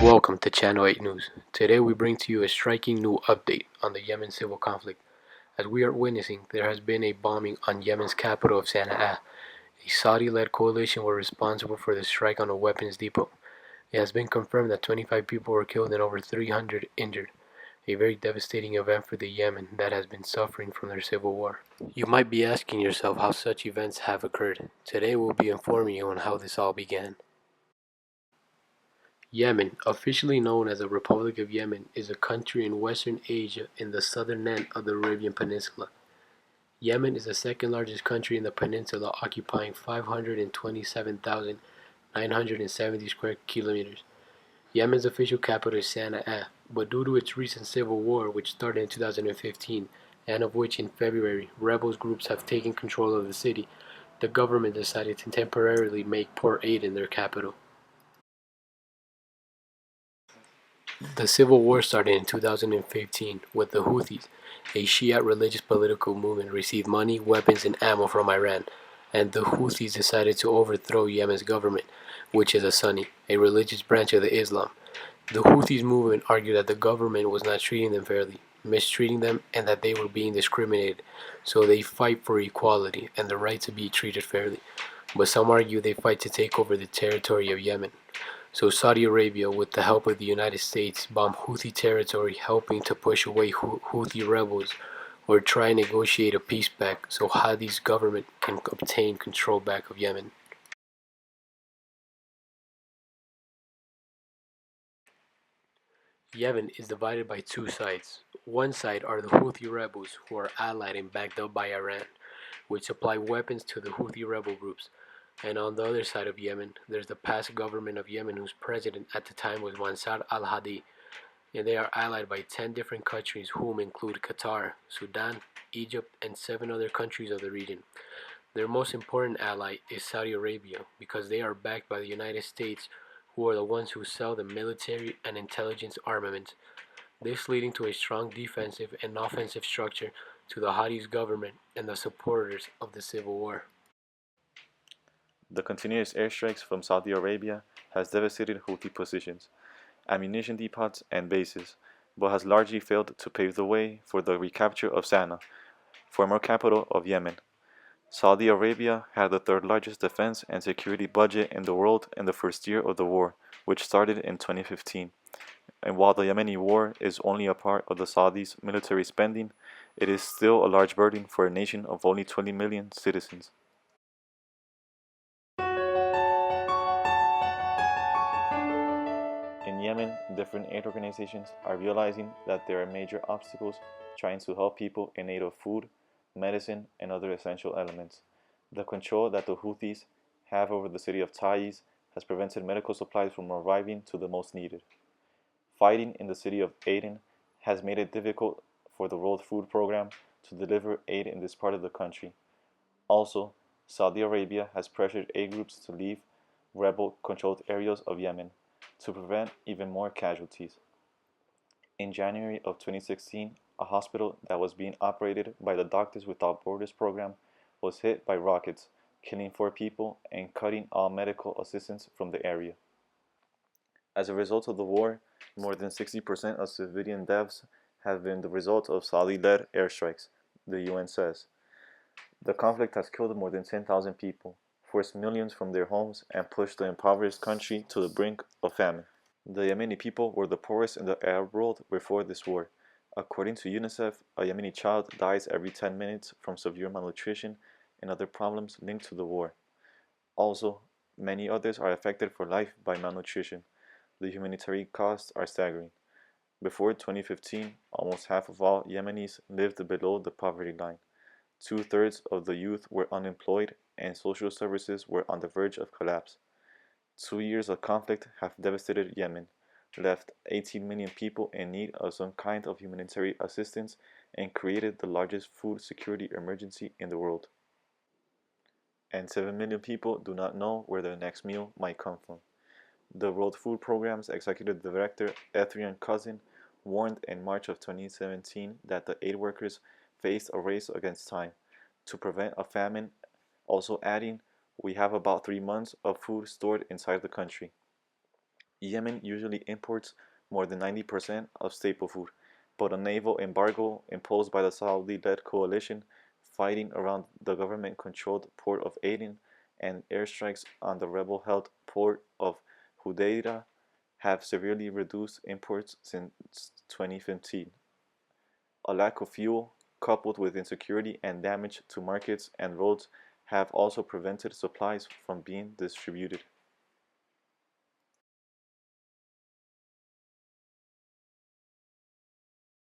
Welcome to Channel 8 News. Today we bring to you a striking new update on the Yemen civil conflict. As we are witnessing, there has been a bombing on Yemen's capital of Sana'a. A Saudi-led coalition were responsible for the strike on a weapons depot. It has been confirmed that 25 people were killed and over 300 injured. A very devastating event for the Yemen that has been suffering from their civil war. You might be asking yourself how such events have occurred. Today we'll be informing you on how this all began. Yemen, officially known as the Republic of Yemen, is a country in Western Asia in the southern end of the Arabian Peninsula. Yemen is the second largest country in the peninsula, occupying 527,970 square kilometers. Yemen's official capital is Sana'a, but due to its recent civil war, which started in 2015, and of which in February rebels groups have taken control of the city, the government decided to temporarily make port aid in their capital. The civil war started in 2015 with the Houthis, a Shiite religious political movement, received money, weapons, and ammo from Iran, and the Houthis decided to overthrow Yemen's government, which is a Sunni, a religious branch of the Islam. The Houthis movement argued that the government was not treating them fairly, mistreating them, and that they were being discriminated, so they fight for equality and the right to be treated fairly. But some argue they fight to take over the territory of Yemen. So Saudi Arabia, with the help of the United States, bombed Houthi territory, helping to push away Houthi rebels or try and negotiate a peace pact so Hadi's government can obtain control back of Yemen. Yemen is divided by two sides. One side are the Houthi rebels, who are allied and backed up by Iran, which supply weapons to the Houthi rebel groups. And on the other side of Yemen, there's the past government of Yemen, whose president at the time was Mansur al-Hadi, and they are allied by 10 different countries, whom include Qatar, Sudan, Egypt, and 7 other countries of the region. Their most important ally is Saudi Arabia, because they are backed by the United States, who are the ones who sell the military and intelligence armaments, this leading to a strong defensive and offensive structure to the Hadi's government and the supporters of the civil war. The continuous airstrikes from Saudi Arabia has devastated Houthi positions, ammunition depots, and bases, but has largely failed to pave the way for the recapture of Sana'a, former capital of Yemen. Saudi Arabia had the third largest defense and security budget in the world in the first year of the war, which started in 2015. And while the Yemeni war is only a part of the Saudis' military spending, it is still a large burden for a nation of only 20 million citizens. In Yemen, different aid organizations are realizing that there are major obstacles trying to help people in need of food, medicine, and other essential elements. The control that the Houthis have over the city of Taiz has prevented medical supplies from arriving to the most needed. Fighting in the city of Aden has made it difficult for the World Food Program to deliver aid in this part of the country. Also, Saudi Arabia has pressured aid groups to leave rebel-controlled areas of Yemen to prevent even more casualties. In January of 2016, a hospital that was being operated by the Doctors Without Borders program was hit by rockets, killing 4 people and cutting all medical assistance from the area. As a result of the war, more than 60% of civilian deaths have been the result of Saudi-led airstrikes, the UN says. The conflict has killed more than 10,000 people, forced millions from their homes, and pushed the impoverished country to the brink of famine. The Yemeni people were the poorest in the Arab world before this war. According to UNICEF, a Yemeni child dies every 10 minutes from severe malnutrition and other problems linked to the war. Also, many others are affected for life by malnutrition. The humanitarian costs are staggering. Before 2015, almost half of all Yemenis lived below the poverty line. 2/3 of the youth were unemployed, and social services were on the verge of collapse. 2 years of conflict have devastated Yemen, left 18 million people in need of some kind of humanitarian assistance, and created the largest food security emergency in the world. And 7 million people do not know where their next meal might come from. The World Food Programme's executive director, Ethrian Cousin, warned in March of 2017 that the aid workers faced a race against time to prevent a famine, also adding, "We have about 3 months of food stored inside the country." Yemen usually imports more than 90% of staple food, but a naval embargo imposed by the Saudi-led coalition fighting around the government-controlled port of Aden and airstrikes on the rebel-held port of Hudaira have severely reduced imports since 2015. A lack of fuel, coupled with insecurity and damage to markets and roads, have also prevented supplies from being distributed.